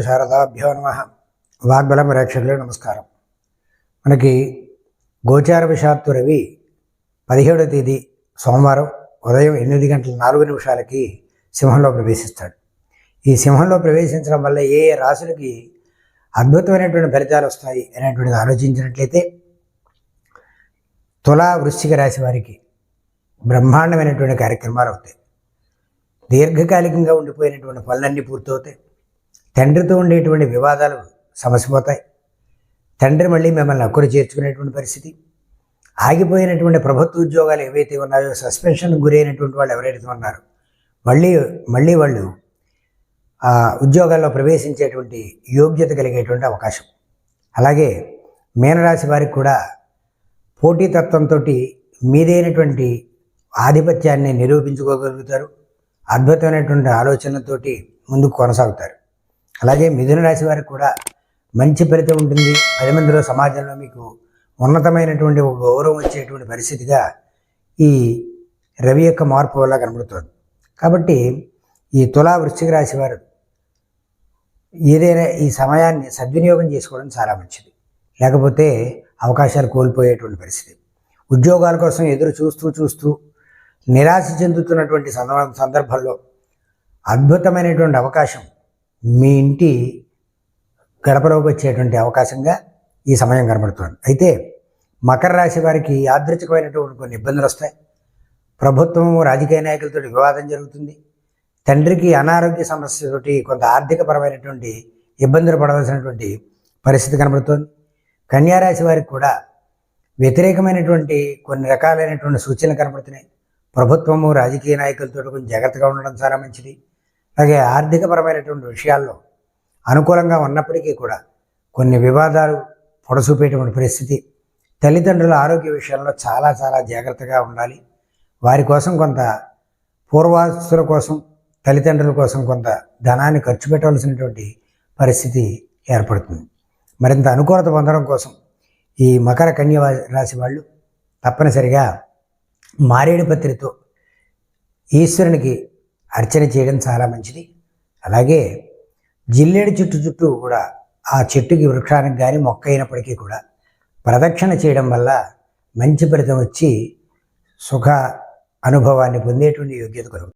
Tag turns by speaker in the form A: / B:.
A: శారదాభ్యో నమ. వాగ్బలం ప్రేక్షకులు నమస్కారం. మనకి గోచార విషాత్తు రవి 17వ తేదీ సోమవారం ఉదయం 8:04 సింహంలో ప్రవేశిస్తాడు. ఈ సింహంలో ప్రవేశించడం వల్ల ఏ ఏ రాశులకి అద్భుతమైనటువంటి ఫలితాలు వస్తాయి అనేటువంటిది ఆలోచించినట్లయితే, తులా వృశ్చిక రాశి వారికి బ్రహ్మాండమైనటువంటి కార్యక్రమాలు అవుతాయి. దీర్ఘకాలికంగా ఉండిపోయినటువంటి పనులన్నీ పూర్తవుతాయి. తండ్రితో ఉండేటువంటి వివాదాలు సమసిపోతాయి. తండ్రి మళ్ళీ మిమ్మల్ని అక్కురు చేర్చుకునేటువంటి పరిస్థితి, ఆగిపోయినటువంటి ప్రభుత్వ ఉద్యోగాలు ఏవైతే ఉన్నాయో, సస్పెన్షన్కి గురైనటువంటి వాళ్ళు ఎవరైతే ఉన్నారో మళ్ళీ వాళ్ళు ఆ ఉద్యోగాల్లో ప్రవేశించేటువంటి యోగ్యత కలిగేటువంటి అవకాశం. అలాగే మీనరాశి వారికి కూడా పోటీతత్వంతో మీదైనటువంటి ఆధిపత్యాన్ని నిరూపించుకోగలుగుతారు. అద్భుతమైనటువంటి ఆలోచనలతోటి ముందుకు కొనసాగుతారు. అలాగే మిథున రాశి వారికి కూడా మంచి ఫలితం ఉంటుంది. 10 మందిలో సమాజంలో మీకు ఉన్నతమైనటువంటి ఒక గౌరవం వచ్చేటువంటి పరిస్థితిగా ఈ రవి యొక్క మార్పు వల్ల కనబడుతుంది. కాబట్టి ఈ తులా వృశ్చిక రాశి వారు ఏదైనా ఈ సమయాన్ని సద్వినియోగం చేసుకోవడం చాలా మంచిది. లేకపోతే అవకాశాలు కోల్పోయేటువంటి పరిస్థితి. ఉద్యోగాల కోసం ఎదురు చూస్తూ నిరాశ చెందుతున్నటువంటి సందర్భంలో అద్భుతమైనటువంటి అవకాశం మీ ఇంటి గడపలోకి వచ్చేటువంటి అవకాశంగా ఈ సమయం కనబడుతుంది. అయితే మకర రాశి వారికి యాదృచ్ఛికమైనటువంటి కొన్ని ఇబ్బందులు వస్తాయి. ప్రభుత్వము రాజకీయ నాయకులతో వివాదం జరుగుతుంది. తండ్రికి అనారోగ్య సమస్యతోటి కొంత ఆర్థికపరమైనటువంటి ఇబ్బందులు పడవలసినటువంటి పరిస్థితి కనబడుతుంది. కన్యారాశి వారికి కూడా వ్యతిరేకమైనటువంటి కొన్ని రకాలైనటువంటి సూచనలు కనబడుతున్నాయి. ప్రభుత్వము రాజకీయ నాయకులతో కొంచెం జాగ్రత్తగా ఉండడం చాలా మంచిది. అలాగే ఆర్థికపరమైనటువంటి విషయాల్లో అనుకూలంగా ఉన్నప్పటికీ కూడా కొన్ని వివాదాలు పొడసూపేటువంటి పరిస్థితి. తల్లిదండ్రుల ఆరోగ్య విషయంలో చాలా జాగ్రత్తగా ఉండాలి. వారి కోసం కొంత పూర్వాస్తుల కోసం, తల్లిదండ్రుల కోసం కొంత ధనాన్ని ఖర్చు పెట్టవలసినటువంటి పరిస్థితి ఏర్పడుతుంది. మరింత అనుకూలత పొందడం కోసం ఈ మకర కన్య రాశి వాళ్ళు తప్పనిసరిగా మారేడు పత్రితో ఈశ్వరునికి అర్చన చేయడం చాలా మంచిది. అలాగే జిల్లేడు చుట్టూ కూడా ఆ చెట్టుకి, వృక్షానికి కానీ మొక్క అయినప్పటికీ కూడా ప్రదక్షిణ చేయడం వల్ల మంచి ఫలితం వచ్చి సుఖ అనుభవాన్ని పొందేటువంటి యోగ్యత కలుగుతుంది.